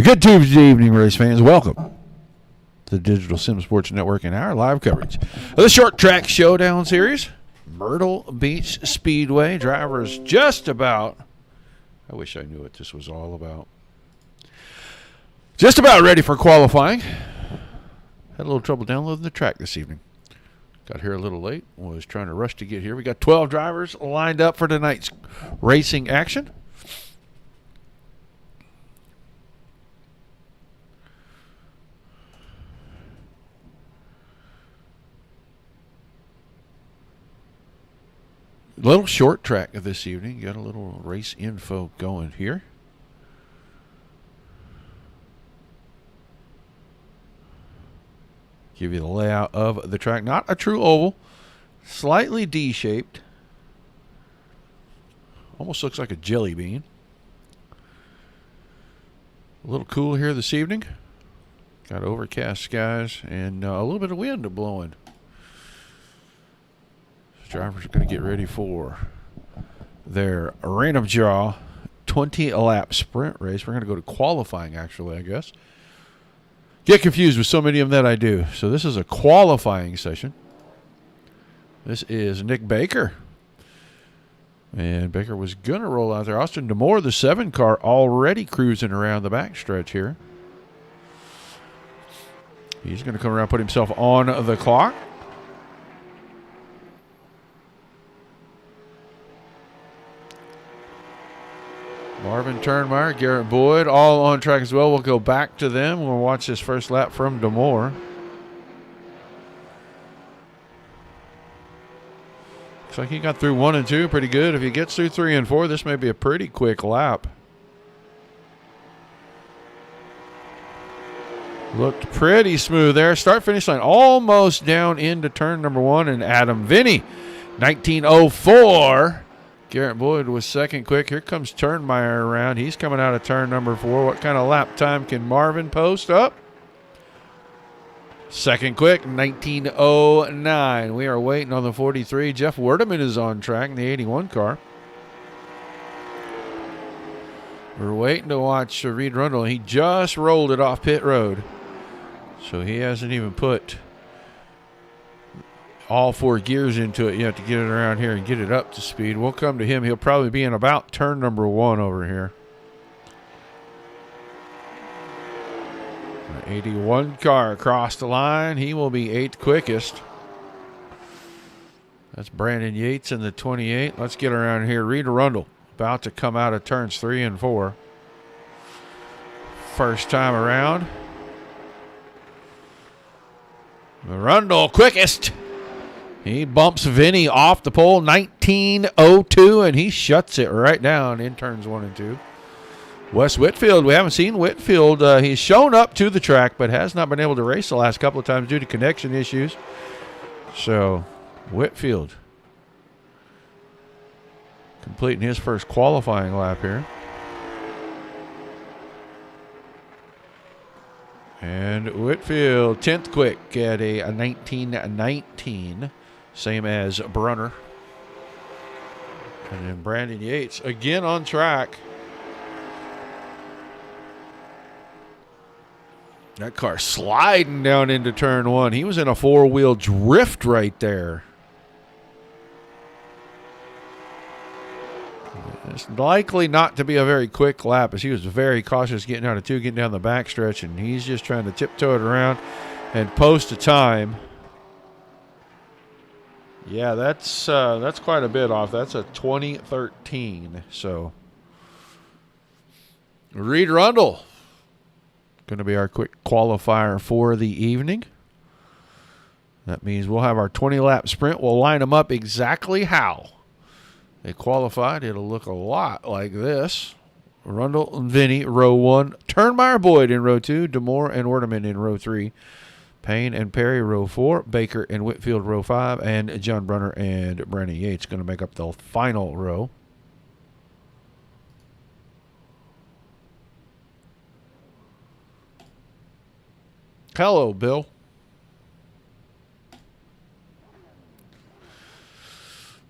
Good Tuesday evening, race fans. Welcome to the Digital Sim Sports Network and our live coverage of the Short Track Showdown series. Myrtle Beach Speedway. Drivers just about, I wish I knew what this was all about. Just about ready for qualifying. Had a little trouble downloading the track this evening. Got here a little late. Was trying to rush to get here. We got 12 drivers lined up for tonight's racing action. Little short track this evening. Got a little race info going here. Give you the layout of the track. Not a true oval. Slightly D-shaped. Almost looks like a jelly bean. A little cool here this evening. Got overcast skies and a little bit of wind blowing. Drivers are going to get ready for their random draw 20-lap sprint race. We're going to go to qualifying, actually, I guess. Get confused with so many of them that I do. So this is a qualifying session. This is Nick Baker. And Baker was going to roll out there. Austin DeMore, the 7 car, already cruising around the backstretch here. He's going to come around, put himself on the clock. Marvin Turnmeyer, Garrett Boyd, all on track as well. We'll go back to them. We'll watch this first lap from DeMore. Looks like he got through 1 and 2 pretty good. If he gets through 3 and 4, this may be a pretty quick lap. Looked pretty smooth there. Start-finish line almost down into turn number 1, and Adam Vinny, 1904. Garrett Boyd was second quick. Here comes Turnmeyer around. He's coming out of turn number 4. What kind of lap time can Marvin post up? Second quick, 1909. We are waiting on the 43. Jeff Werdeman is on track in the 81 car. We're waiting to watch Reed Rundle. He just rolled it off pit road. So he hasn't even put all 4 gears into it yet to get it around here and get it up to speed. We'll come to him. He'll probably be in about turn number 1 over here. An 81 car across the line. He will be 8th quickest. That's Brandon Yates in the 28. Let's get around here. Reed Rundle about to come out of turns 3 and 4. First time around. Rundle quickest. He bumps Vinny off the pole, 1902, and he shuts it right down in turns 1 and 2. Wes Whitfield, we haven't seen Whitfield. He's shown up to the track, but has not been able to race the last couple of times due to connection issues. So, Whitfield completing his first qualifying lap here. And Whitfield, 10th quick at a 1919. Same as Brunner. And then Brandon Yates again on track. That car sliding down into turn 1. He was in a 4-wheel drift right there. It's likely not to be a very quick lap as he was very cautious getting out of 2, getting down the backstretch, and he's just trying to tiptoe it around and post a time. Yeah, that's quite a bit off. That's a 2013. So Reed Rundle going to be our quick qualifier for the evening. That means we'll have our 20-lap sprint. We'll line them up exactly how they qualified. It'll look a lot like this. Rundle and Vinny, row 1. Turnmeyer Boyd in row 2. DeMore and Werdeman in row 3. Payne and Perry, row 4. Baker and Whitfield, row 5. And John Brunner and Brandon Yates going to make up the final row. Hello, Bill.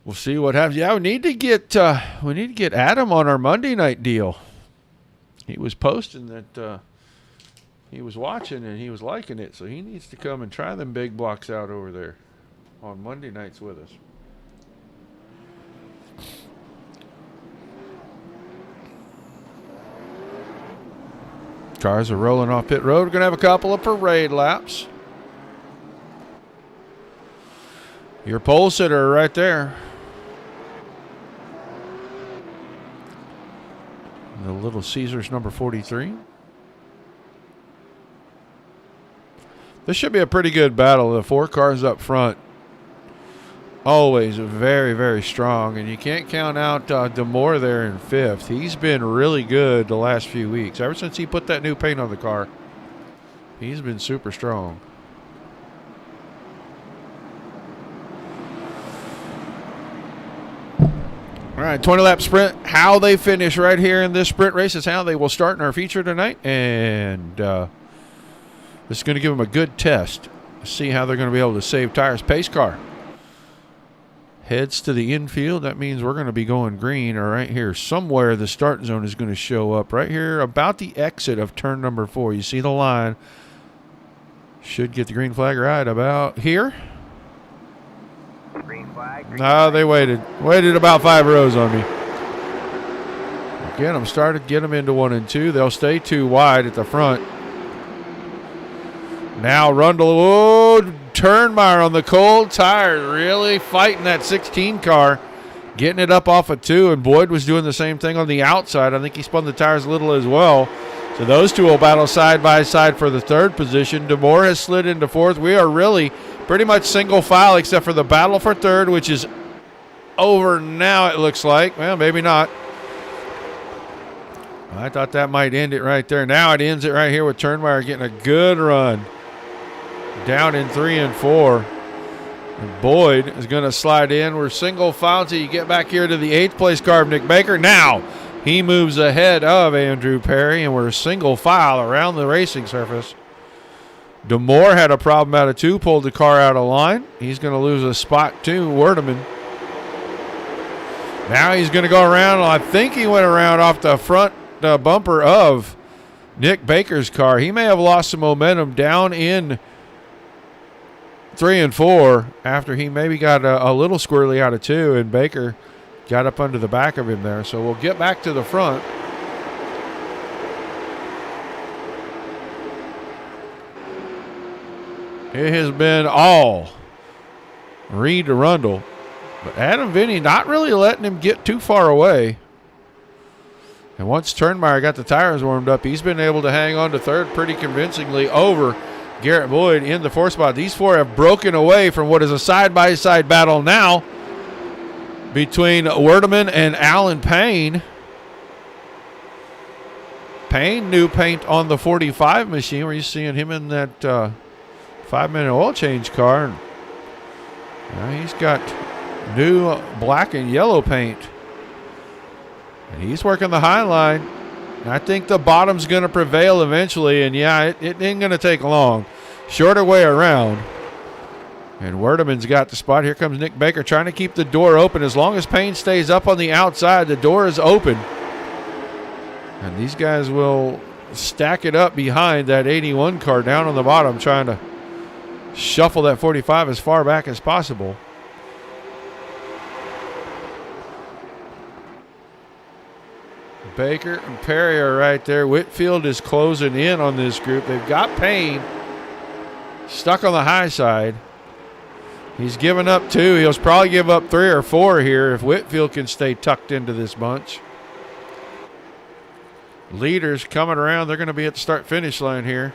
We'll see what happens. Yeah, we need to get Adam on our Monday night deal. He was posting that he was watching and he was liking it, so he needs to come and try them big blocks out over there on Monday nights with us. Cars are rolling off pit road. We're going to have a couple of parade laps. Your pole sitter right there. The Little Caesars number 43. This should be a pretty good battle. The 4 cars up front, always very, very strong. And you can't count out Demore there in 5th. He's been really good the last few weeks. Ever since he put that new paint on the car, he's been super strong. All right, 20-lap sprint. How they finish right here in this sprint race is how they will start in our feature tonight. And this is going to give them a good test. See how they're going to be able to save tires. Pace car heads to the infield. That means we're going to be going green, or right here somewhere the start zone is going to show up. Right here about the exit of turn number 4. You see the line. Should get the green flag right about here. Green flag. No, they waited about 5 rows on me. Get them started, get them into 1 and 2. They'll stay too wide at the front. Now Rundle, oh, Turnmeyer on the cold tire, really fighting that 16 car, getting it up off of 2, and Boyd was doing the same thing on the outside. I think he spun the tires a little as well. So those two will battle side by side for the 3rd position. Demore has slid into 4th. We are really pretty much single file except for the battle for 3rd, which is over now, it looks like. Well, maybe not. I thought that might end it right there. Now it ends it right here with Turnmeyer getting a good run. Down in 3 and 4. And Boyd is going to slide in. We're single file until you get back here to the 8th place car of Nick Baker. Now he moves ahead of Andrew Perry, and we're single file around the racing surface. Demore had a problem out of 2, pulled the car out of line. He's going to lose a spot to Werdeman. Now he's going to go around. I think he went around off the front bumper of Nick Baker's car. He may have lost some momentum down in 3 and 4 after he maybe got a little squirrely out of 2, and Baker got up under the back of him there. So we'll get back to the front. It has been all Reed to Rundle. But Adam Vinny not really letting him get too far away. And once Turnmeyer got the tires warmed up, he's been able to hang on to 3rd pretty convincingly over Garrett Boyd in the 4th spot. These 4 have broken away from what is a side-by-side battle now between Werdeman and Alan Payne. Payne, new paint on the 45 machine. Where you seeing him in that 5-minute oil change car. He's got new black and yellow paint. And he's working the high line. And I think the bottom's going to prevail eventually. And, yeah, it ain't going to take long. Shorter way around. And Werdeman's got the spot. Here comes Nick Baker trying to keep the door open. As long as Payne stays up on the outside, the door is open. And these guys will stack it up behind that 81 car down on the bottom, trying to shuffle that 45 as far back as possible. Baker and Perry are right there. Whitfield is closing in on this group. They've got Payne stuck on the high side. He's given up 2. He'll probably give up 3 or 4 here if Whitfield can stay tucked into this bunch. Leaders coming around. They're going to be at the start-finish line here.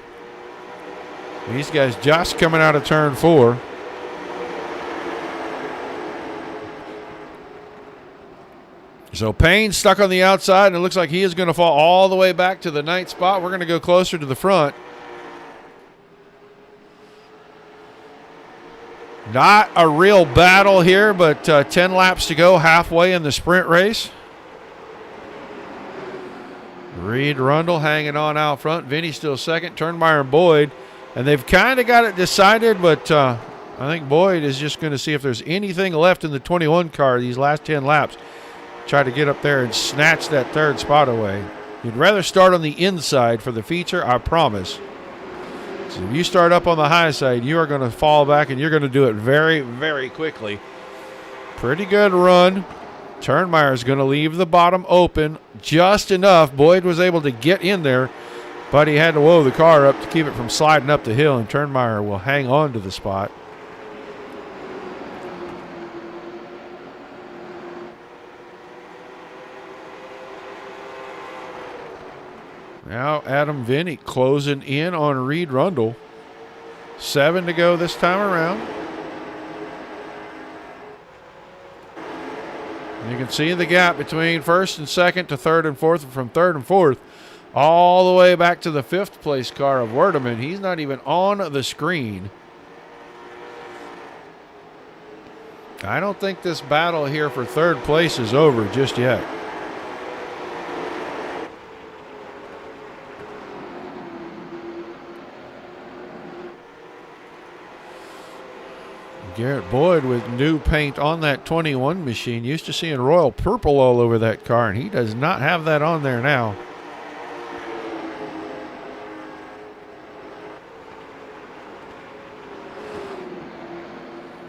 These guys just coming out of turn 4. So Payne stuck on the outside, and it looks like he is going to fall all the way back to the 9th spot. We're going to go closer to the front. Not a real battle here, but 10 laps to go, halfway in the sprint race. Reed Rundle hanging on out front. Vinny still second. Turnmeyer and Boyd. And they've kind of got it decided, but I think Boyd is just going to see if there's anything left in the 21 car these last 10 laps. Try to get up there and snatch that 3rd spot away. You'd rather start on the inside for the feature, I promise. So if you start up on the high side, you are going to fall back, and you're going to do it very, very quickly. Pretty good run. Turnmeyer's going to leave the bottom open just enough. Boyd was able to get in there, but he had to whoa the car up to keep it from sliding up the hill, and Turnmeyer will hang on to the spot. Now Adam Vinny closing in on Reed Rundle. 7 to go this time around. You can see the gap between first and second to third and fourth, and from third and fourth all the way back to the 5th place car of Werdeman. He's not even on the screen. I don't think this battle here for third place is over just yet. Garrett Boyd with new paint on that 21 machine. Used to seeing royal purple all over that car, and he does not have that on there now.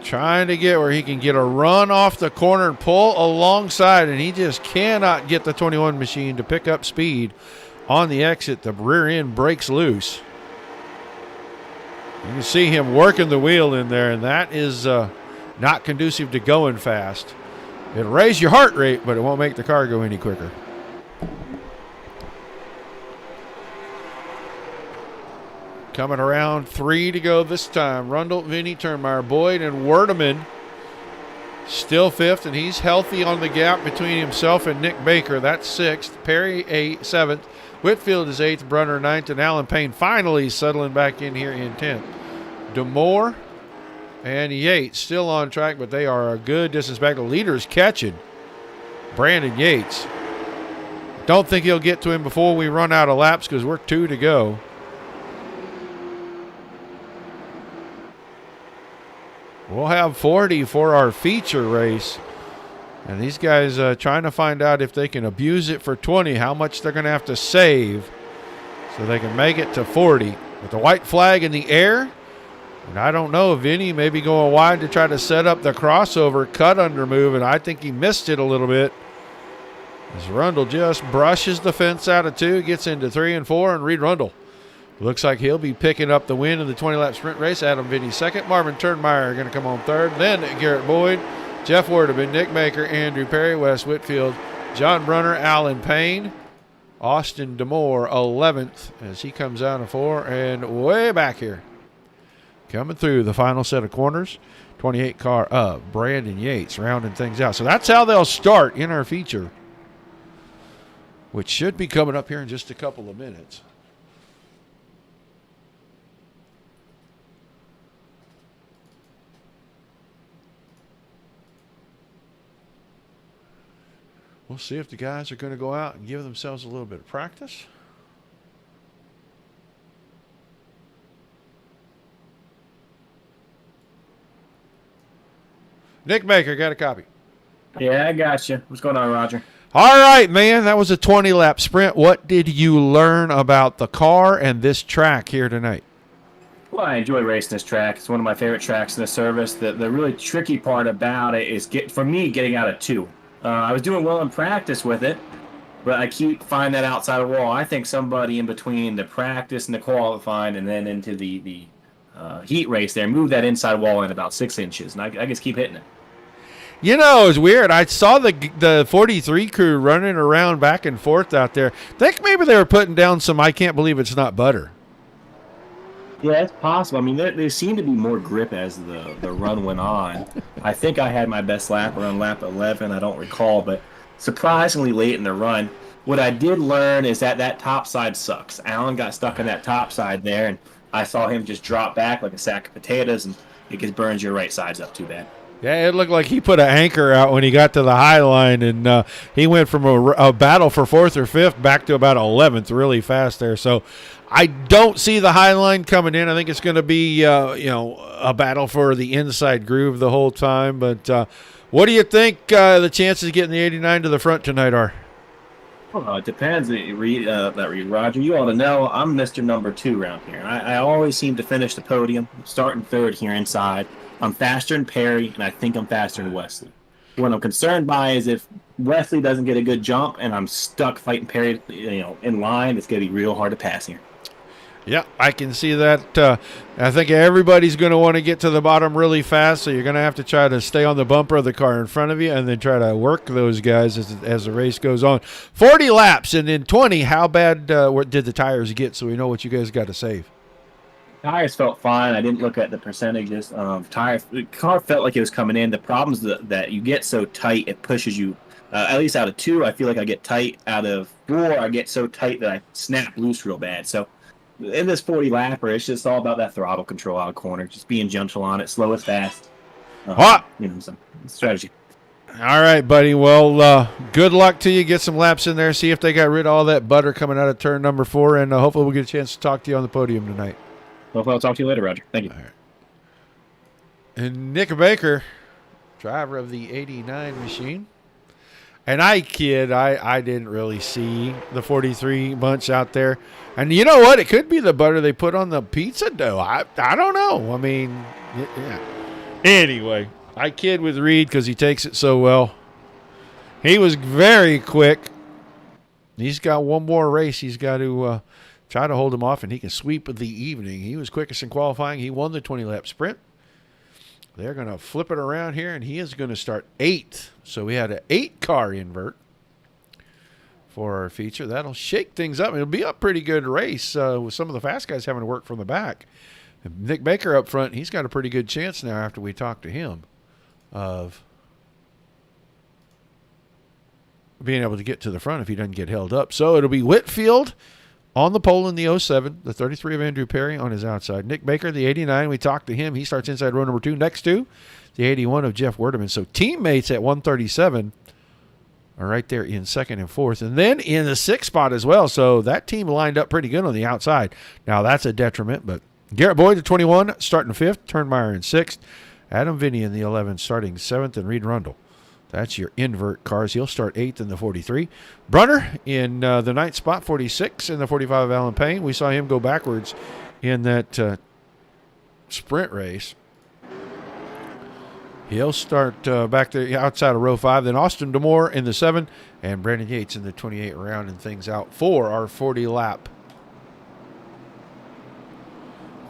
Trying to get where he can get a run off the corner and pull alongside, and he just cannot get the 21 machine to pick up speed on the exit. The rear end breaks loose. You can see him working the wheel in there, and that is not conducive to going fast. It'll raise your heart rate, but it won't make the car go any quicker. Coming around, 3 to go this time. Rundle, Vinny, Turnmeyer, Boyd, and Werdeman still 5th, and he's healthy on the gap between himself and Nick Baker. That's 6th. Perry 7th. Whitfield is 8th, Brunner 9th, and Alan Payne finally settling back in here in 10th. DeMoore and Yates still on track, but they are a good distance back. The leader's catching Brandon Yates. Don't think he'll get to him before we run out of laps because we're 2 to go. We'll have 40 for our feature race. And these guys trying to find out if they can abuse it for 20, how much they're going to have to save so they can make it to 40. With the white flag in the air, and I don't know if Vinny may be going wide to try to set up the crossover cut under move, and I think he missed it a little bit. As Rundle just brushes the fence out of 2, gets into 3 and 4, and Reed Rundle looks like he'll be picking up the win in the 20-lap sprint race. Adam Vinny 2nd, Marvin Turnmeyer going to come on 3rd, then Garrett Boyd, Jeff Werdeman, Nick Baker, Andrew Perry, Wes Whitfield, John Brunner, Alan Payne, Austin DeMoore 11th as he comes out of 4 and way back here. Coming through the final set of corners, 28 car of Brandon Yates rounding things out. So that's how they'll start in our feature, which should be coming up here in just a couple of minutes. We'll see if the guys are going to go out and give themselves a little bit of practice. Nick Baker, got a copy? Yeah, I got you. What's going on, Roger? All right, man. That was a 20-lap sprint. What did you learn about the car and this track here tonight? Well, I enjoy racing this track. It's one of my favorite tracks in the service. The really tricky part about it is, for me, getting out of 2. I was doing well in practice with it, but I keep finding that outside wall. I think somebody in between the practice and the qualifying and then into the heat race there moved that inside wall in about 6 inches, and I just keep hitting it. You know, it was weird. I saw the 43 crew running around back and forth out there. I think maybe they were putting down some I can't believe it's not butter. Yeah, it's possible. I mean, there seemed to be more grip as the run went on. I think I had my best lap around lap 11. I don't recall, but surprisingly late in the run. What I did learn is that top side sucks. Alan got stuck on that top side there, and I saw him just drop back like a sack of potatoes, and it just burns your right sides up too bad. Yeah, it looked like he put an anchor out when he got to the high line, and he went from a battle for 4th or 5th back to about 11th really fast there. So I don't see the high line coming in. I think it's going to be, a battle for the inside groove the whole time. But what do you think the chances of getting the 89 to the front tonight are? It depends. Roger. You ought to know I'm Mr. Number Two around here. I always seem to finish the podium, starting third here inside. I'm faster than Perry, and I think I'm faster than Wesley. What I'm concerned by is if Wesley doesn't get a good jump and I'm stuck fighting Perry, in line, it's going to be real hard to pass here. Yeah, I can see that. I think everybody's going to want to get to the bottom really fast, so you're going to have to try to stay on the bumper of the car in front of you and then try to work those guys as the race goes on. 40 laps, and in 20, how bad did the tires get so we know what you guys got to save? Tires felt fine. I didn't look at the percentages. The car felt like it was coming in. The problems that you get so tight, it pushes you. At least out of 2, I feel like I get tight. Out of 4, I get so tight that I snap loose real bad. So in this 40 lapper, it's just all about that throttle control out of corner, just being gentle on it, slow as fast. Some strategy. All right, buddy. Well, good luck to you. Get some laps in there. See if they got rid of all that butter coming out of turn number 4, and hopefully we'll get a chance to talk to you on the podium tonight. Hopefully I'll talk to you later, Roger. Thank you. All right. And Nick Baker, driver of the 89 machine. And I didn't really see the 43 bunch out there. And you know what? It could be the butter they put on the pizza dough. I don't know. I mean, yeah. Anyway, I kid with Reed because he takes it so well. He was very quick. He's got one more race. He's got to try to hold him off, and he can sweep the evening. He was quickest in qualifying. He won the 20-lap sprint. They're going to flip it around here, and he is going to start 8th. So we had an 8-car invert for our feature. That'll shake things up. It'll be a pretty good race with some of the fast guys having to work from the back. And Nick Baker up front, he's got a pretty good chance now after we talk to him of being able to get to the front if he doesn't get held up. So it'll be Whitfield on the pole in the 07, the 33 of Andrew Perry on his outside. Nick Baker, the 89, we talked to him. He starts inside row number 2. Next to the 81 of Jeff Werdeman. So teammates at 137 are right there in 2nd and 4th. And then in the 6th spot as well. So that team lined up pretty good on the outside. Now that's a detriment, but Garrett Boyd, the 21, starting 5th. Turnmeyer in 6th. Adam Vinny in the 11, starting 7th. And Reed Rundle. That's your invert cars. He'll start 8th in the 43. Brunner in the 9th spot, 46 in the 45 of Alan Payne. We saw him go backwards in that sprint race. He'll start back there outside of row 5. Then Austin DeMore in the 7 and Brandon Yates in the 28, rounding things out for our 40-lap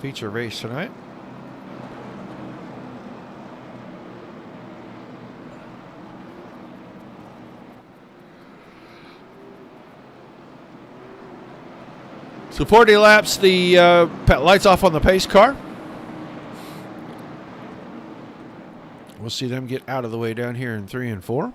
feature race tonight. So 40 laps, the lights off on the pace car. We'll see them get out of the way down here in 3 and 4.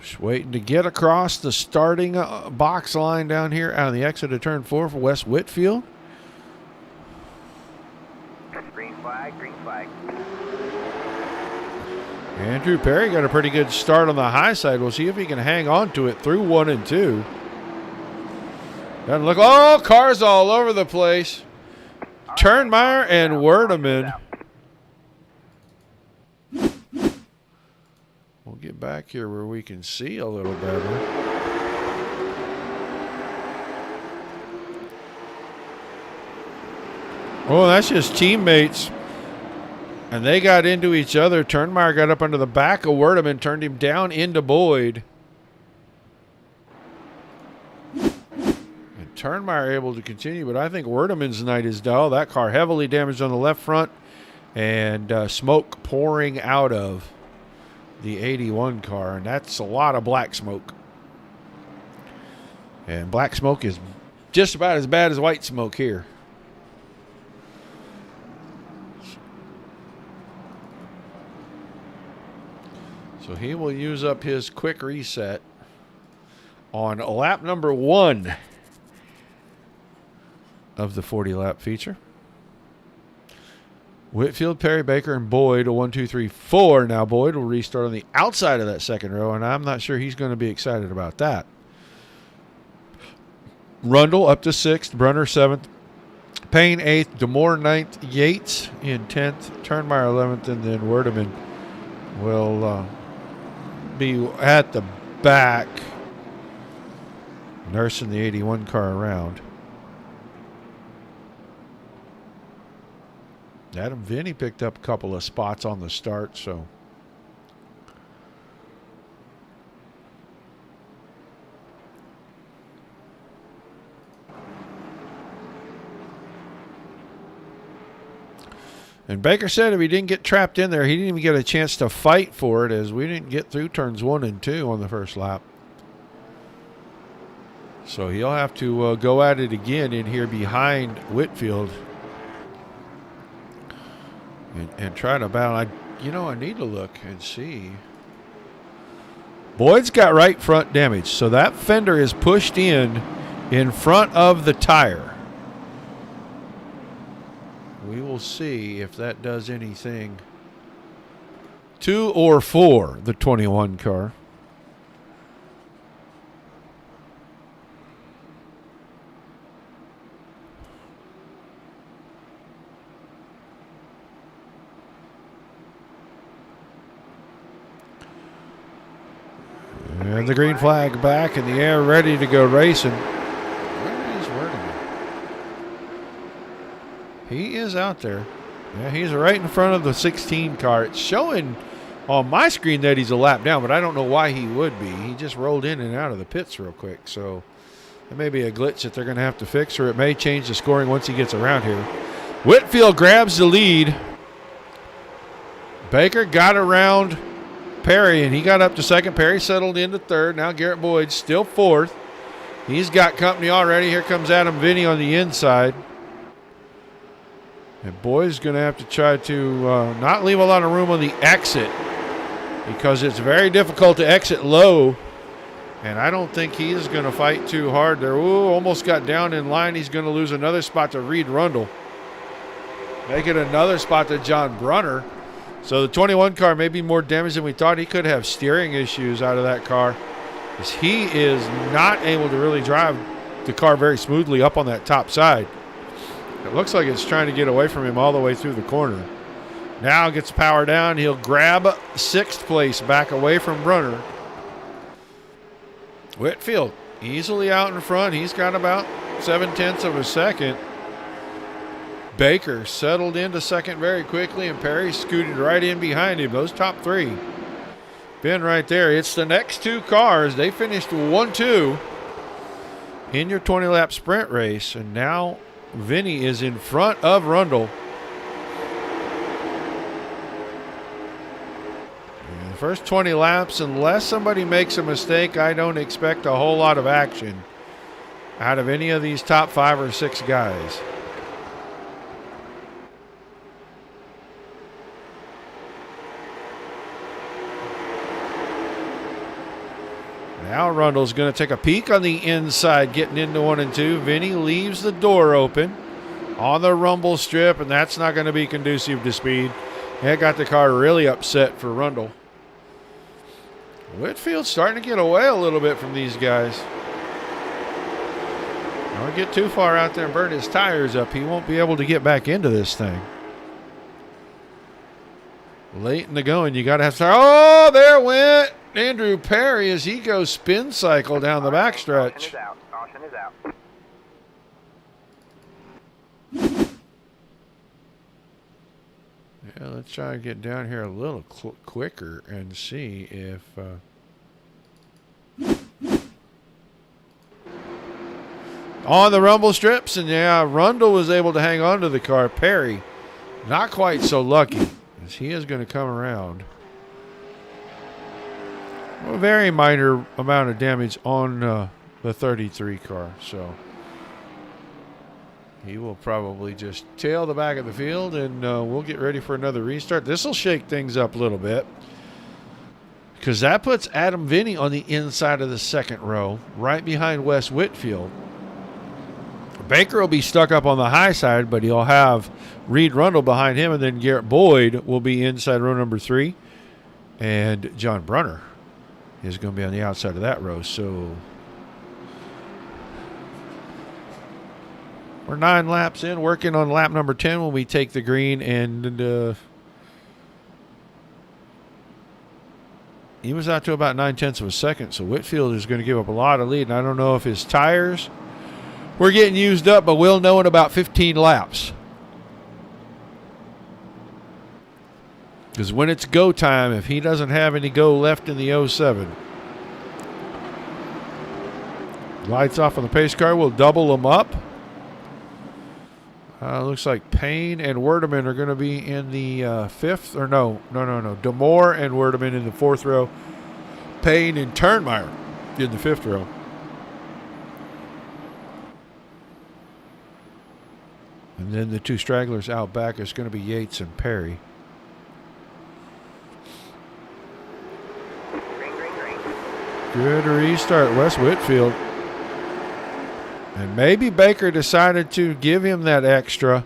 Just waiting to get across the starting box line down here out of the exit of turn 4 for Wes Whitfield. Green flag, green flag. Andrew Perry got a pretty good start on the high side. We'll see if he can hang on to it through 1 and 2. Doesn't look. Oh, cars all over the place. Turnmeyer and Werdeman. We'll get back here where we can see a little better. Oh, that's just teammates. And they got into each other. Turnmeyer got up under the back of Werdeman, turned him down into Boyd. And Turnmeyer able to continue, but I think Werdeman's night is dull. That car heavily damaged on the left front and smoke pouring out of the 81 car, and that's a lot of black smoke. And black smoke is just about as bad as white smoke here. So he will use up his quick reset on lap number 1 of the 40-lap feature. Whitfield, Perry, Baker, and Boyd, a 1, 2, 3, 4. Now Boyd will restart on the outside of that second row, and I'm not sure he's going to be excited about that. Rundle up to 6th, Brunner 7th, Payne 8th, DeMoore 9th, Yates in 10th, Turnmeyer 11th, and then Werdeman will be at the back, nursing the 81 car around. Adam Vinny picked up a couple of spots on the start, so. And Baker said if he didn't get trapped in there, he didn't even get a chance to fight for it, as we didn't get through turns 1 and 2 on the first lap. So he'll have to go at it again in here behind Whitfield and try to battle. I need to look and see. Boyd's got right front damage, so that fender is pushed in front of the tire. We will see if that does anything to or for the 21 car. And the green flag back in the air, ready to go racing. Where is Werdeman? He is out there. Yeah, he's right in front of the 16 car. It's showing on my screen that he's a lap down, but I don't know why he would be. He just rolled in and out of the pits real quick. So it may be a glitch that they're going to have to fix, or it may change the scoring once he gets around here. Whitfield grabs the lead. Baker got around Perry, and he got up to second. Perry settled into third. Now Garrett Boyd still fourth. He's got company already. Here comes Adam Vinny on the inside. And Boyd's going to have to try to not leave a lot of room on the exit, because it's very difficult to exit low. And I don't think he's going to fight too hard there. Ooh, almost got down in line. He's going to lose another spot to Reed Rundle. Make it another spot to John Brunner. So the 21 car may be more damaged than we thought. He could have steering issues out of that car, because he is not able to really drive the car very smoothly up on that top side. It looks like it's trying to get away from him all the way through the corner. Now gets power down. He'll grab sixth place back away from Brunner. Whitfield easily out in front. He's got about 7/10 of a second. Baker settled into second very quickly, and Perry scooted right in behind him. Those top three been right there. It's the next two cars. They finished 1-2 in your 20-lap sprint race, and now Vinny is in front of Rundle. And the first 20 laps, unless somebody makes a mistake, I don't expect a whole lot of action out of any of these top 5 or 6 guys. Now Rundle's going to take a peek on the inside, getting into 1 and 2. Vinny leaves the door open on the rumble strip, and that's not going to be conducive to speed. That got the car really upset for Rundle. Whitfield's starting to get away a little bit from these guys. Don't get too far out there and burn his tires up. He won't be able to get back into this thing. Late in the going, you got to have to start. Oh, there went Andrew Perry as he goes spin cycle down the backstretch. Caution is out. Caution is out. Yeah, let's try to get down here a little quicker and see if... on the rumble strips, and yeah, Rundle was able to hang on to the car. Perry, not quite so lucky, as he is going to come around. A very minor amount of damage on the 33 car, so he will probably just tail the back of the field, and we'll get ready for another restart. This will shake things up a little bit, because that puts Adam Vinny on the inside of the second row, right behind Wes Whitfield. Baker will be stuck up on the high side, but he'll have Reed Rundle behind him, and then Garrett Boyd will be inside row number 3, and John Brunner is going to be on the outside of that row. So We're 9 laps in, working on lap number 10 when we take the green, and he was out to about 9/10 of a second, so Whitfield is going to give up a lot of lead, and I don't know if his tires were getting used up, but we'll know in about 15 laps. Because when it's go time, if he doesn't have any go left in the 07, lights off on the pace car, we'll double them up. Looks like Payne and Werdeman are going to be in the fifth, or no. Demore and Werdeman in the fourth row. Payne and Turnmeyer in the fifth row. And then the two stragglers out back is going to be Yates and Perry. Good restart, Wes Whitfield. And maybe Baker decided to give him that extra,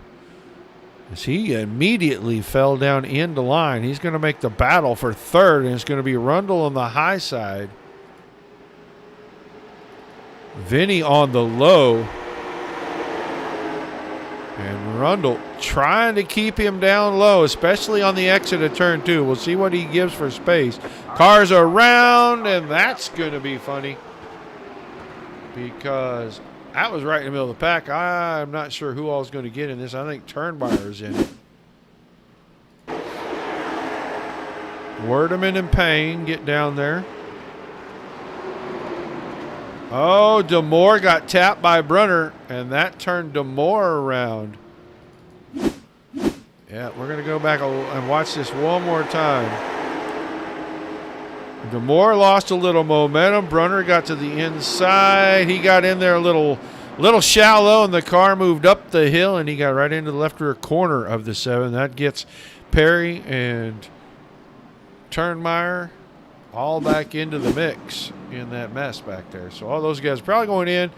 as he immediately fell down into line. He's going to make the battle for third, and it's going to be Rundle on the high side. Vinny on the low. And Rundle trying to keep him down low, especially on the exit of turn 2. We'll see what he gives for space. Cars around, and that's going to be funny, because that was right in the middle of the pack. I'm not sure who all is going to get in this. I think Turnmeyer's in it. Werdeman and Payne get down there. Oh, Demore got tapped by Brunner, and that turned Demore around. Yeah, we're going to go back and watch this one more time. Demore lost a little momentum. Brunner got to the inside. He got in there a little shallow, and the car moved up the hill, and he got right into the left rear corner of the 7. That gets Perry and Turnmeyer all back into the mix in that mess back there. So all those guys probably going in,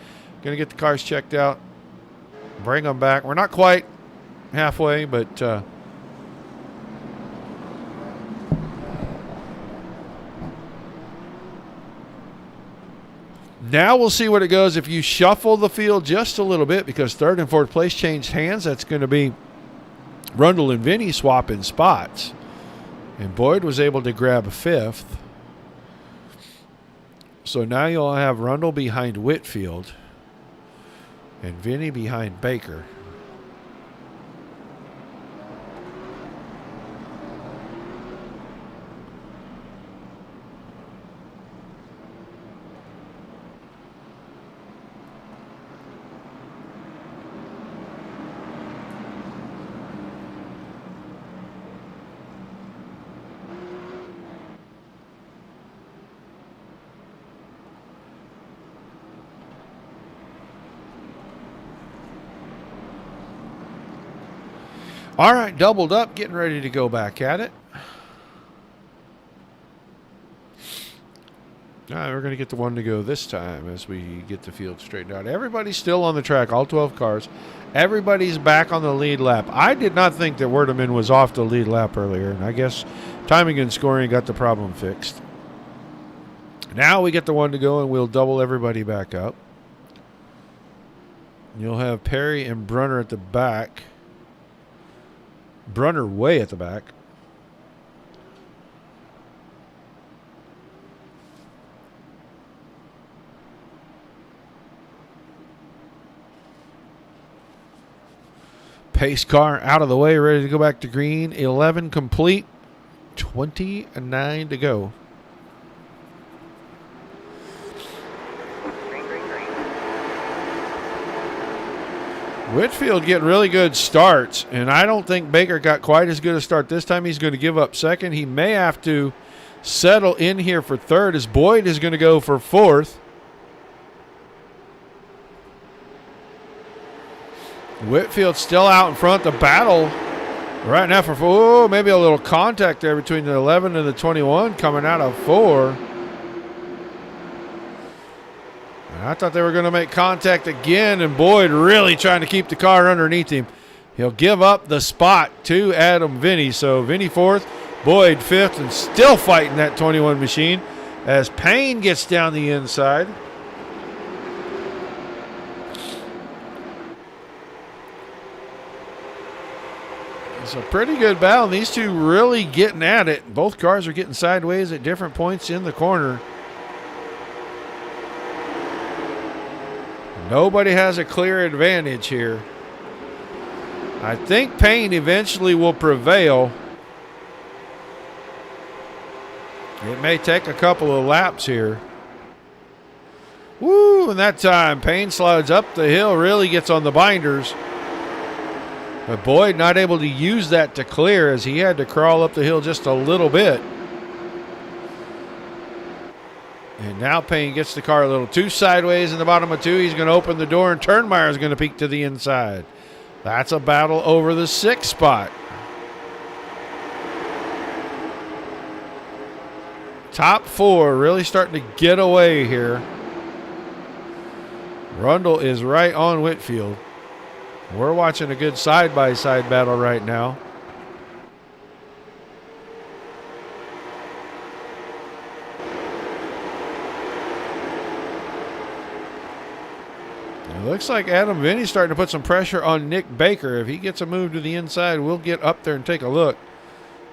going to get the cars checked out, bring them back. We're not quite halfway, but now we'll see what it goes if you shuffle the field just a little bit, because third and fourth place changed hands. That's going to be Rundle and Vinny swapping spots. And Boyd was able to grab a fifth. So now you'll have Rundle behind Whitfield and Vinny behind Baker. All right, doubled up, getting ready to go back at it. All right, we're going to get the one to go this time as we get the field straightened out. Everybody's still on the track, all 12 cars. Everybody's back on the lead lap. I did not think that Werdeman was off the lead lap earlier, and I guess timing and scoring got the problem fixed. Now we get the one to go, and we'll double everybody back up. You'll have Perry and Brunner at the back. Brunner way at the back. Pace car out of the way, ready to go back to green. 11 complete. 29 to go. Whitfield getting really good starts, and I don't think Baker got quite as good a start this time. He's going to give up second. He may have to settle in here for third, as Boyd is going to go for fourth. Whitfield still out in front. The battle right now for maybe a little contact there between the 11 and the 21 coming out of 4. I thought they were going to make contact again, and Boyd really trying to keep the car underneath him. He'll give up the spot to Adam Vinny. So Vinny fourth, Boyd fifth, and still fighting that 21 machine as Payne gets down the inside. It's a pretty good battle. These two really getting at it. Both cars are getting sideways at different points in the corner. Nobody has a clear advantage here. I think Payne eventually will prevail. It may take a couple of laps here. Woo, and that time Payne slides up the hill, really gets on the binders. But Boyd not able to use that to clear as he had to crawl up the hill just a little bit. And now Payne gets the car a little too sideways in the bottom of two. He's going to open the door, and Turnmeyer is going to peek to the inside. That's a battle over the 6th spot. Top 4 really starting to get away here. Rundle is right on Whitfield. We're watching a good side-by-side battle right now. It looks like Adam Vinny's starting to put some pressure on Nick Baker. If he gets a move to the inside, we'll get up there and take a look.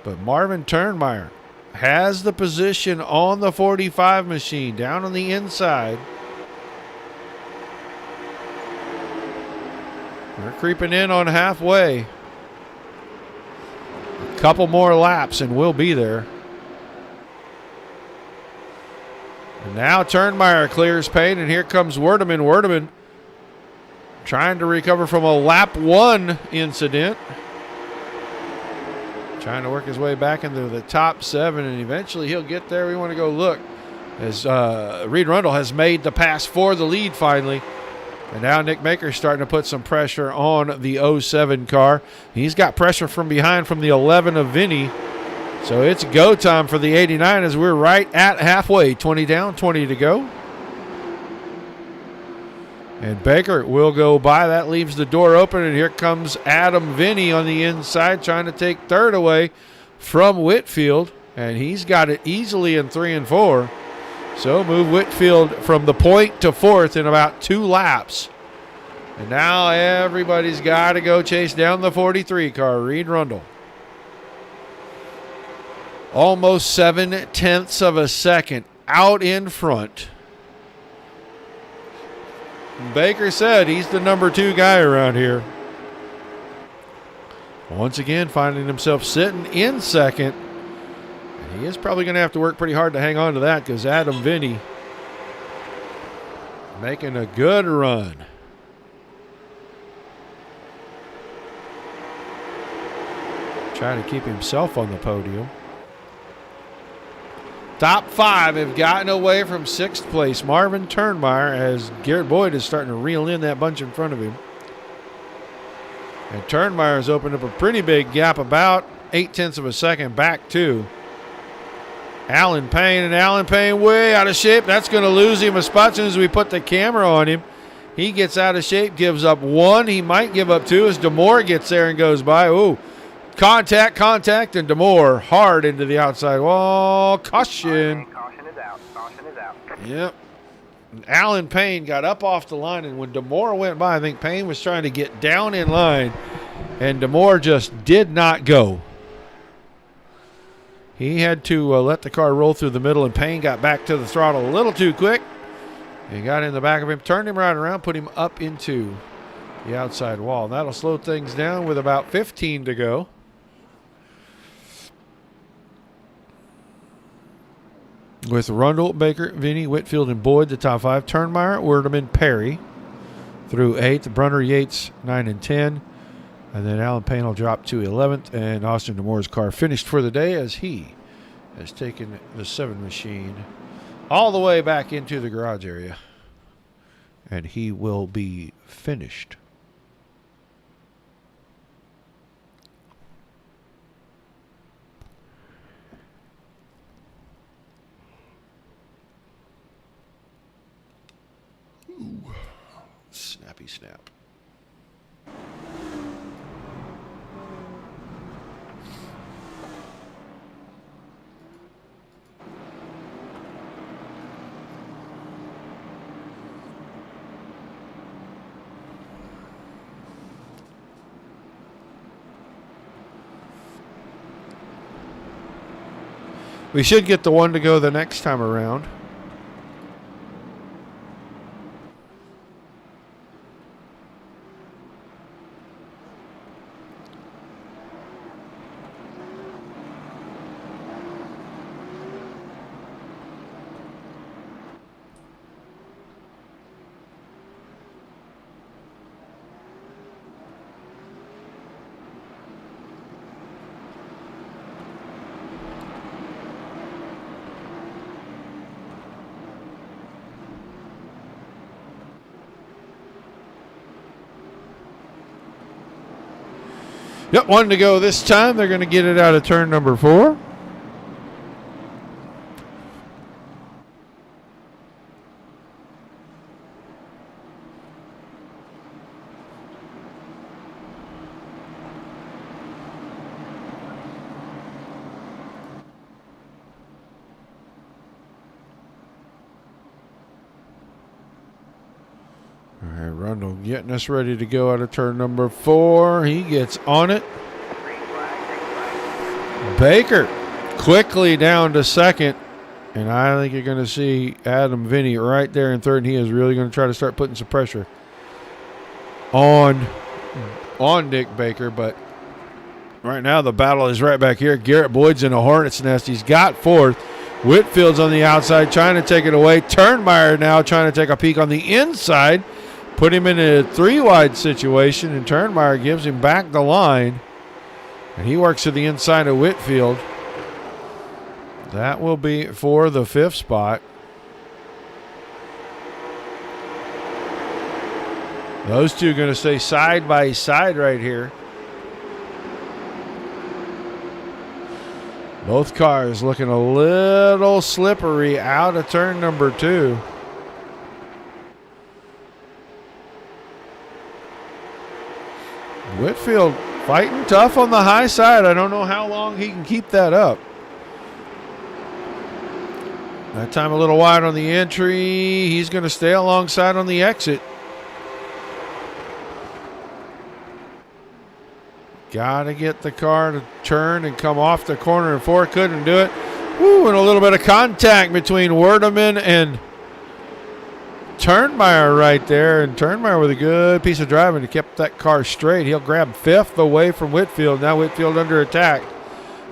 But Marvin Turnmeyer has the position on the 45 machine down on the inside. We're creeping in on halfway. A couple more laps and we'll be there. And now Turnmeyer clears Payne, and here comes Werdeman. Werdeman trying to recover from a lap 1 incident. Trying to work his way back into the top 7, and eventually he'll get there. We want to go look as Reed Rundle has made the pass for the lead finally. And now Nick Baker's starting to put some pressure on the 07 car. He's got pressure from behind from the 11 of Vinny. So it's go time for the 89 as we're right at halfway. 20 down, 20 to go. And Baker will go by. That leaves the door open, and here comes Adam Vinny on the inside trying to take third away from Whitfield. And he's got it easily in 3 and 4. So move Whitfield from the point to 4th in about 2 laps. And now everybody's got to go chase down the 43 car, Reed Rundle. Almost 7/10 of a second out in front. Baker said he's the number 2 guy around here. Once again, finding himself sitting in second. And he is probably going to have to work pretty hard to hang on to that because Adam Vinny making a good run. Trying to keep himself on the podium. Top 5 have gotten away from 6th place. Marvin Turnmeyer, as Garrett Boyd is starting to reel in that bunch in front of him. And Turnmeyer has opened up a pretty big gap, about 0.8 of a second back to Alan Payne. And Alan Payne way out of shape. That's going to lose him a spot as soon as we put the camera on him. He gets out of shape, gives up 1. He might give up 2 as DeMoore gets there and goes by. Ooh. Contact, and DeMoore hard into the outside wall. Caution. Caution is out. Caution is out. Yep. And Alan Payne got up off the line, and when DeMoore went by, I think Payne was trying to get down in line, and DeMoore just did not go. He had to let the car roll through the middle, and Payne got back to the throttle a little too quick. He got in the back of him, turned him right around, put him up into the outside wall. And that'll slow things down with about 15 to go. With Rundle, Baker, Vinny, Whitfield, and Boyd, the top 5. Turnmeyer, Werdeman, Perry through 8th. Brunner, Yates, 9 and 10. And then Alan Payne will drop to 11th. And Austin DeMoore's car finished for the day as he has taken the 7 machine all the way back into the garage area. And he will be finished. Ooh, snappy snap. We should get the one to go the next time around. Yep, one to go this time. They're going to get it out of turn number 4. All right, Rundle getting us ready to go out of turn number 4. He gets on it. Baker quickly down to second. And I think you're going to see Adam Vinny right there in third. And he is really going to try to start putting some pressure on Nick Baker. But right now the battle is right back here. Garrett Boyd's in a hornet's nest. He's got fourth. Whitfield's on the outside trying to take it away. Turnmeyer now trying to take a peek on the inside. Put him in a 3-wide situation, and Turnmeyer gives him back the line. And he works to the inside of Whitfield. That will be for the 5th spot. Those two are going to stay side by side right here. Both cars looking a little slippery out of turn number 2. Whitfield fighting tough on the high side. I don't know how long he can keep that up. That time a little wide on the entry. He's going to stay alongside on the exit. Got to get the car to turn and come off the corner in 4. Couldn't do it. Woo, and a little bit of contact between Werdeman and Turnmeyer right there. And Turnmeyer with a good piece of driving to keep that car straight. He'll grab 5th away from Whitfield. Now Whitfield under attack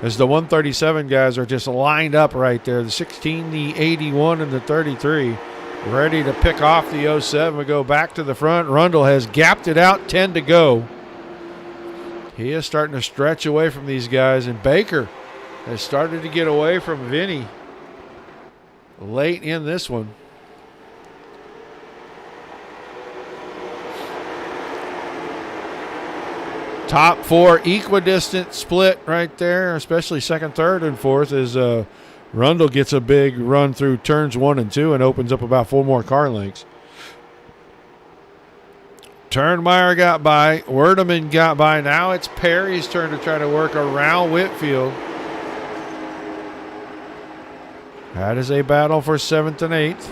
as the 137 guys are just lined up right there. The 16, the 81, and the 33 ready to pick off the 07. We go back to the front. Rundle has gapped it out, 10 to go. He is starting to stretch away from these guys, and Baker has started to get away from Vinny late in this one. Top 4 equidistant split right there, especially second, third, and fourth, as Rundle gets a big run through turns 1 and 2 and opens up about 4 more car lengths. Turnmeyer got by. Werdeman got by. Now it's Perry's turn to try to work around Whitfield. That is a battle for 7th and 8th.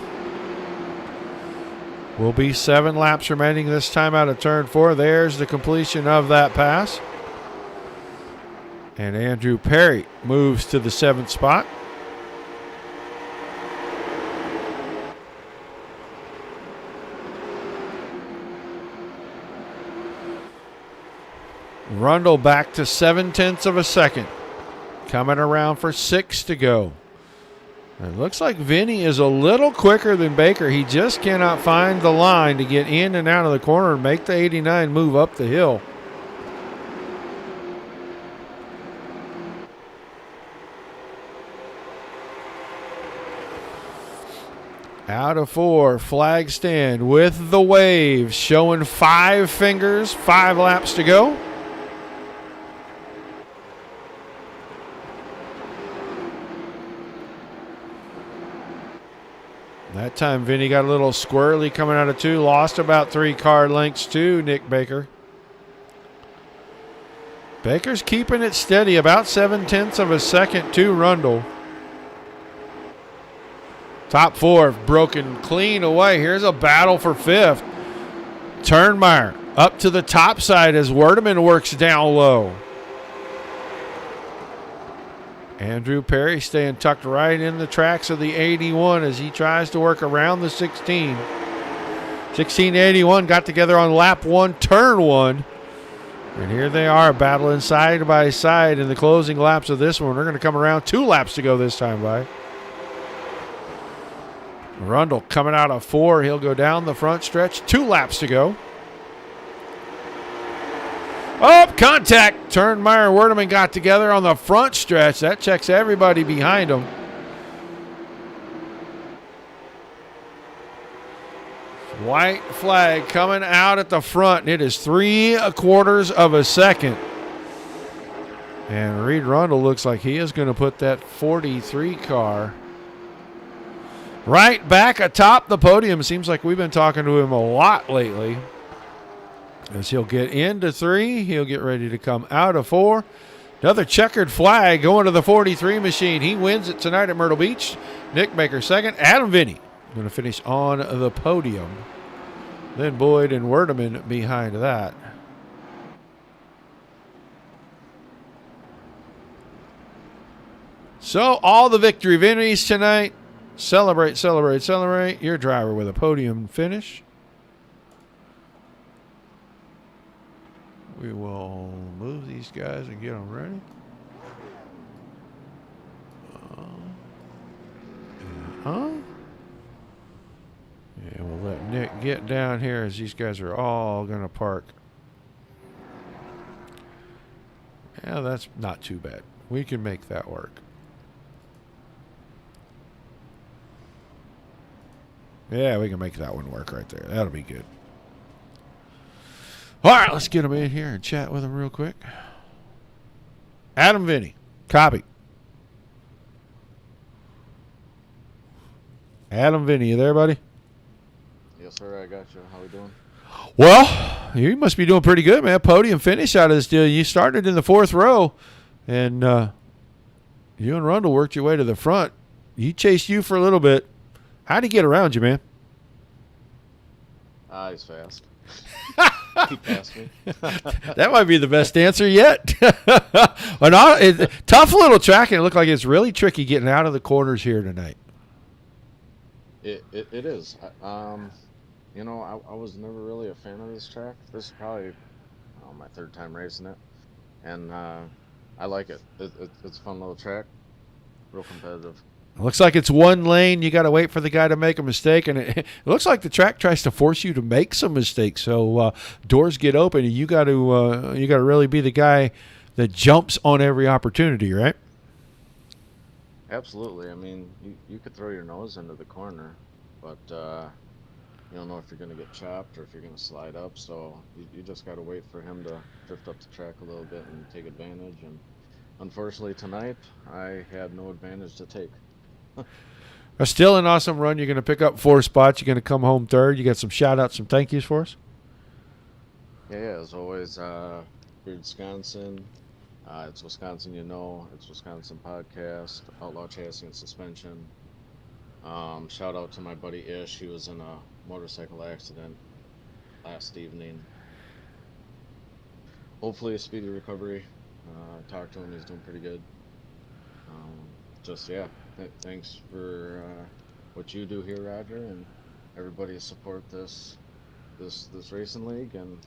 Will be 7 laps remaining this time out of turn 4. There's the completion of that pass. And Andrew Perry moves to the 7th spot. Rundle back to 7/10 of a second. Coming around for 6 to go. It looks like Vinny is a little quicker than Baker. He just cannot find the line to get in and out of the corner and make the 89 move up the hill. Out of 4, flag stand with the wave, showing 5 fingers, 5 laps to go. That time, Vinny got a little squirrely coming out of 2. Lost about 3 car lengths to Nick Baker. Baker's keeping it steady, about 7/10 of a second to Rundle. Top 4 broken clean away. Here's a battle for 5th. Turnmeyer up to the top side as Werdeman works down low. Andrew Perry staying tucked right in the tracks of the 81 as he tries to work around the 16. 1681 got together on lap 1, turn 1. And here they are battling side by side in the closing laps of this one. They're going to come around 2 laps to go this time by. Rundle coming out of 4. He'll go down the front stretch. 2 laps to go. Oh, contact. Turnmeyer and Werdeman got together on the front stretch. That checks everybody behind them. White flag coming out at the front. And it is 3/4 of a second. And Reed Rundle looks like he is going to put that 43 car right back atop the podium. Seems like we've been talking to him a lot lately. As he'll get into 3, he'll get ready to come out of 4. Another checkered flag going to the 43 machine. He wins it tonight at Myrtle Beach. Nick Baker second. Adam Vinny going to finish on the podium. Then Boyd and Werdeman behind that. So all the victory Vinnies tonight. Celebrate, celebrate, celebrate. Your driver with a podium finish. We will move these guys and get them ready. Yeah, we'll let Nick get down here as these guys are all going to park. Yeah, that's not too bad. We can make that work. Yeah, we can make that one work right there. That'll be good. All right, let's get him in here and chat with him real quick. Adam Vinny, copy. Adam Vinny, you there, buddy? Yes, sir. I got you. How we doing? Well, you must be doing pretty good, man. Podium finish out of this deal. You started in the 4th row, and you and Rundle worked your way to the front. He chased you for a little bit. How'd he get around you, man? He's fast. He passed me. That might be the best answer yet. Tough little track, and it looked like it's really tricky getting out of the corners here tonight. It is. You know, I was never really a fan of this track. This is probably my 3rd time racing it, and I like it. It's a fun little track, real competitive. It looks like it's one lane. You got to wait for the guy to make a mistake, and it looks like the track tries to force you to make some mistakes. So doors get open, and you got to really be the guy that jumps on every opportunity, right? Absolutely. I mean, you could throw your nose into the corner, but you don't know if you're going to get chopped or if you're going to slide up. So you just got to wait for him to drift up the track a little bit and take advantage. And unfortunately tonight, I had no advantage to take. Still an awesome run. You're going to pick up 4 spots. You're going to come home 3rd. You got some shout-outs, some thank yous for us? Yeah, as always, Wisconsin. It's Wisconsin, you know. It's Wisconsin podcast. Outlaw Chassis and Suspension. Shout out to my buddy Ish. He was in a motorcycle accident last evening. Hopefully a speedy recovery. Talked to him. He's doing pretty good. Thanks for what you do here, Roger, and everybody to support this racing league, and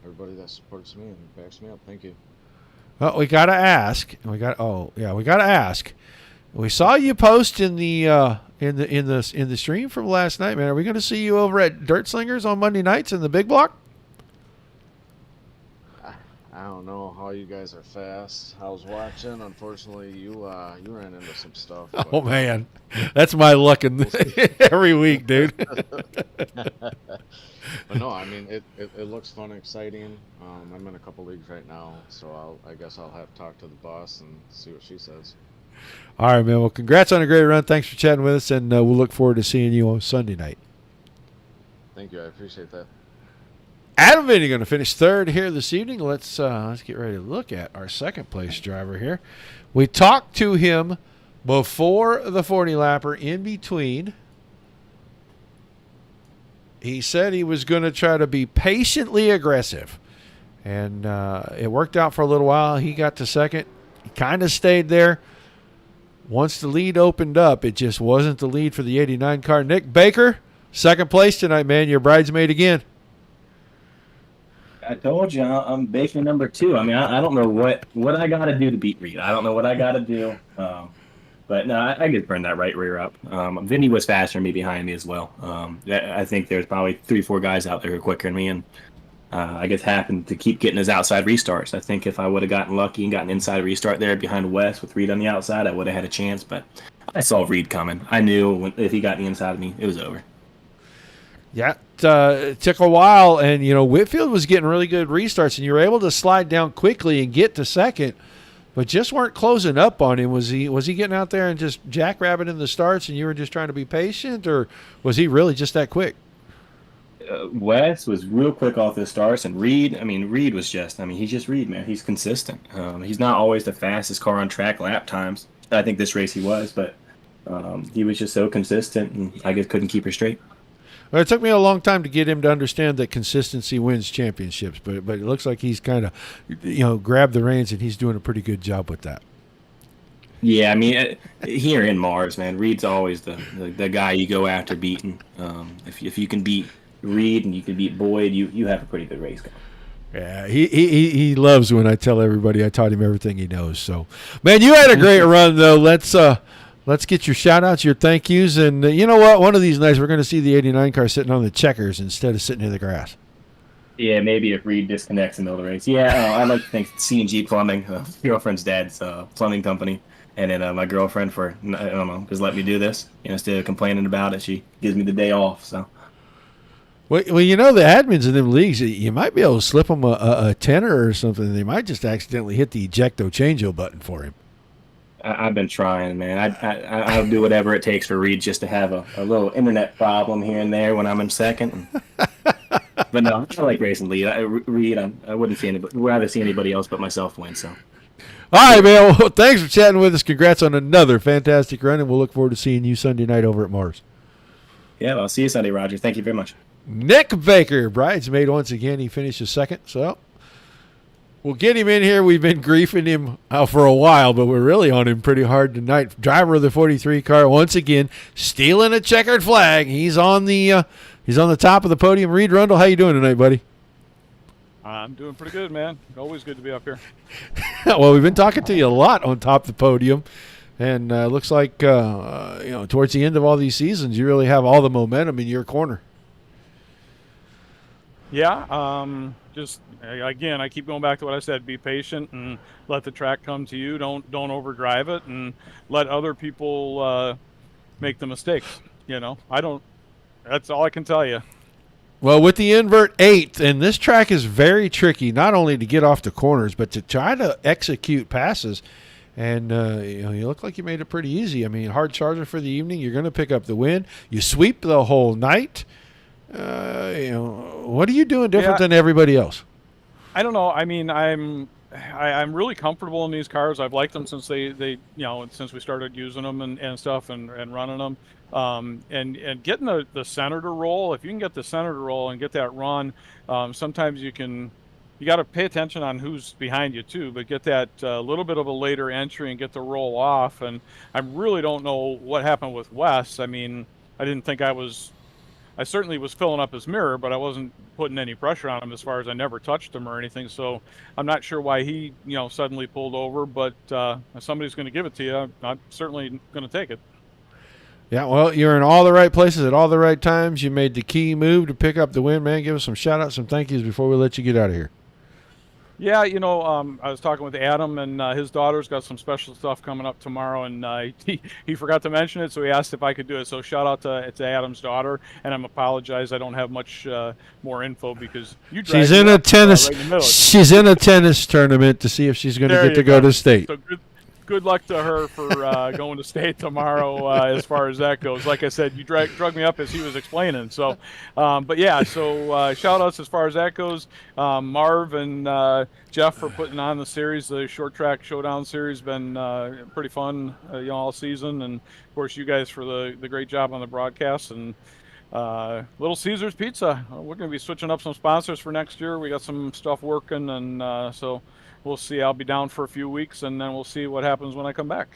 everybody that supports me and backs me up. Thank you. Well, we got to ask. We got to ask. We saw you post in the stream from last night, man. Are we going to see you over at Dirt Slingers on Monday nights in the big block? I don't know how you guys are fast. I was watching. Unfortunately, you ran into some stuff. Oh man, that's my luck every week, dude. But no, I mean it looks fun and exciting. I'm in a couple leagues right now, so I guess I'll have to talk to the boss and see what she says. All right, man. Well, congrats on a great run. Thanks for chatting with us, and we'll look forward to seeing you on Sunday night. Thank you. I appreciate that. Adam Vinny going to finish 3rd here this evening. Let's get ready to look at our 2nd place driver here. We talked to him before the 40-lapper, in between. He said he was going to try to be patiently aggressive, and it worked out for a little while. He got to 2nd. He kind of stayed there. once the lead opened up, it just wasn't the lead for the 89 car. Nick Baker, second place tonight, man. Your bridesmaid again. I told you I'm Baker number 2. I mean, I don't know what I got to do to beat Reed. I don't know what I got to do. But no, I could burn that right rear up. Vinny was faster than me behind me as well. I think there's probably 3-4 guys out there who are quicker than me, and I just happened to keep getting his outside restarts. I think if I would have gotten lucky and gotten inside restart there behind Wes with Reed on the outside, I would have had a chance. But I saw Reed coming. I knew if he got the inside of me, it was over. Yeah, it took a while, and Whitfield was getting really good restarts, and you were able to slide down quickly and get to second, but just weren't closing up on him. Was he getting out there and just jackrabbing the starts, and you were just trying to be patient, or was he really just that quick? Wes was real quick off the starts, and Reed was he's just Reed, man. He's consistent. He's not always the fastest car on track lap times. I think this race he was, but he was just so consistent, and I just couldn't keep her straight. Well, it took me a long time to get him to understand that consistency wins championships, but it looks like he's kind of, grabbed the reins, and he's doing a pretty good job with that. Yeah, I mean, here in Mars, man, Reed's always the guy you go after beating. If you can beat Reed and you can beat Boyd, you have a pretty good race going. Yeah, he loves when I tell everybody I taught him everything he knows. So, man, you had a great run, though. Let's get your shout-outs, your thank yous, and you know what? One of these nights we're going to see the 89 car sitting on the checkers instead of sitting in the grass. Yeah, maybe if Reed disconnects in the middle of the race. Yeah, I'd like to thank C&G Plumbing, girlfriend's dad's plumbing company, and then my girlfriend for, I don't know, just let me do this. Instead of complaining about it, she gives me the day off. So. Well, the admins in them leagues, you might be able to slip them a tenner or something. They might just accidentally hit the ejecto changeo button for him. I've been trying, man. I'll do whatever it takes for Reed just to have a little internet problem here and there when I'm in second. But no, I like racing Reed. I wouldn't rather see anybody else but myself win. So. All right, man. Well, thanks for chatting with us. Congrats on another fantastic run, and we'll look forward to seeing you Sunday night over at Mars. Yeah, I'll see you Sunday, Roger. Thank you very much. Nick Baker, bridesmaid once again. He finishes second, so we'll get him in here. We've been griefing him for a while, but we're really on him pretty hard tonight. Driver of the 43 car once again, stealing a checkered flag. He's on the top of the podium. Reed Rundle, how you doing tonight, buddy? I'm doing pretty good, man. Always good to be up here. Well, we've been talking to you a lot on top of the podium, and looks like towards the end of all these seasons, you really have all the momentum in your corner. Yeah, just again, I keep going back to what I said: be patient and let the track come to you. Don't overdrive it, and let other people make the mistakes. That's all I can tell you. Well, with the invert 8th, and this track is very tricky, not only to get off the corners, but to try to execute passes. And you look like you made it pretty easy. I mean, hard charger for the evening. You're going to pick up the win. You sweep the whole night. What are you doing different than everybody else? I don't know. I mean, I'm really comfortable in these cars. I've liked them since since we started using them and stuff and running them. And getting the center to roll. If you can get the center to roll and get that run, sometimes you got to pay attention on who's behind you too, but get that little bit of a later entry and get the roll off. And I really don't know what happened with Wes. I mean, I didn't think I certainly was filling up his mirror, but I wasn't putting any pressure on him as far as I never touched him or anything. So I'm not sure why he, suddenly pulled over, but if somebody's going to give it to you, I'm certainly going to take it. Yeah, well, you're in all the right places at all the right times. You made the key move to pick up the win, man. Give us some shout-outs, some thank yous before we let you get out of here. Yeah, I was talking with Adam, and his daughter's got some special stuff coming up tomorrow, and he forgot to mention it, so he asked if I could do it. So shout out to Adam's daughter, and I'm apologize. I don't have much more info because you. She's in a tennis. She's in a tennis tournament to see if she's going to get to go to state. So good luck to her for going to state tomorrow as far as that goes. Like I said, you drug me up as he was explaining. So, but yeah, so shout outs as far as that goes. Marv and Jeff for putting on the series, the short track Showdown series, been pretty fun all season. And of course, you guys for the great job on the broadcast. And Little Caesars Pizza. We're going to be switching up some sponsors for next year. We got some stuff working, and so we'll see. I'll be down for a few weeks, and then we'll see what happens when I come back.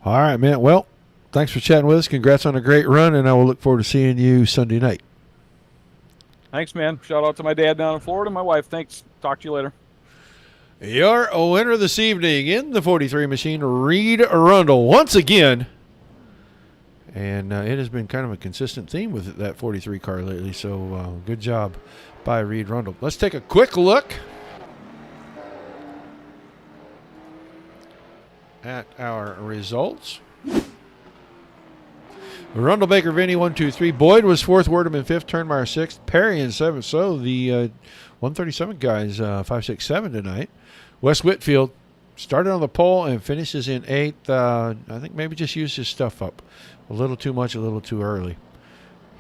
All right, man. Well, thanks for chatting with us. Congrats on a great run, and I will look forward to seeing you Sunday night. Thanks, man. Shout out to my dad down in Florida, my wife. Thanks. Talk to you later. Your winner this evening in the 43 machine, Reed Rundle, once again. And it has been kind of a consistent theme with that 43 car lately, so good job by Reed Rundle. Let's take a quick look at our results. Rundle, Baker, Vinny, 1, 2, 3. Boyd was 4th, Wordham in 5th, Turnmeyer 6th, Perry in 7th. So the 137 guys, 5, 6, 7 tonight. Wes Whitfield started on the pole and finishes in 8th. I think maybe just used his stuff up a little too much, a little too early.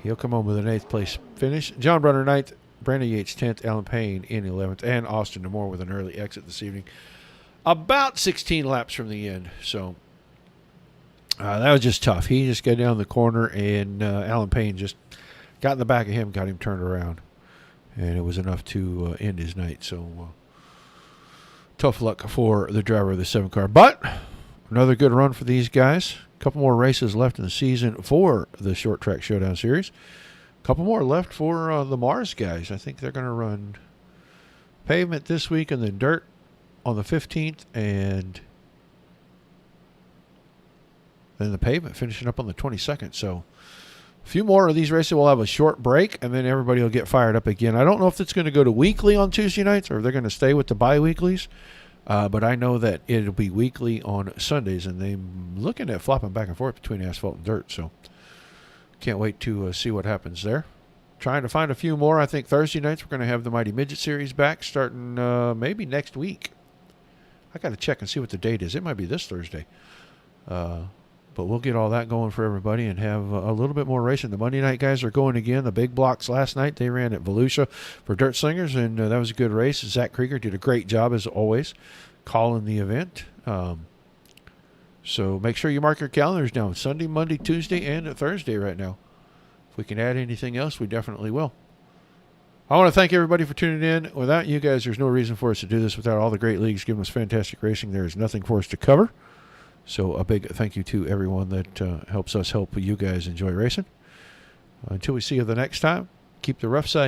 He'll come home with an 8th place finish. John Brunner 9th, Brandon Yates 10th, Alan Payne in 11th, and Austin DeMore with an early exit this evening. About 16 laps from the end. So that was just tough. He just got down the corner, and Alan Payne just got in the back of him, got him turned around. And it was enough to end his night. So tough luck for the driver of the 7 car. But another good run for these guys. A couple more races left in the season for the Short Track Showdown Series. A couple more left for the Mars guys. I think they're going to run Pavement this week and then Dirt on the 15th, and then the Pavement finishing up on the 22nd. So a few more of these races will have a short break, and then everybody will get fired up again. I don't know if it's going to go to weekly on Tuesday nights or if they're going to stay with the bi-weeklies, but I know that it'll be weekly on Sundays, and they're looking at flopping back and forth between asphalt and dirt. So can't wait to see what happens there. Trying to find a few more. I think Thursday nights we're going to have the Mighty Midget Series back starting maybe next week. I got to check and see what the date is. It might be this Thursday. But we'll get all that going for everybody and have a little bit more racing. The Monday night guys are going again. The big blocks last night, they ran at Volusia for Dirt Slingers, and that was a good race. Zach Krieger did a great job, as always, calling the event. So make sure you mark your calendars down. Sunday, Monday, Tuesday, and Thursday right now. If we can add anything else, we definitely will. I want to thank everybody for tuning in. Without you guys, there's no reason for us to do this. Without all the great leagues giving us fantastic racing, there is nothing for us to cover. So a big thank you to everyone that helps us help you guys enjoy racing. Until we see you the next time, keep the rough side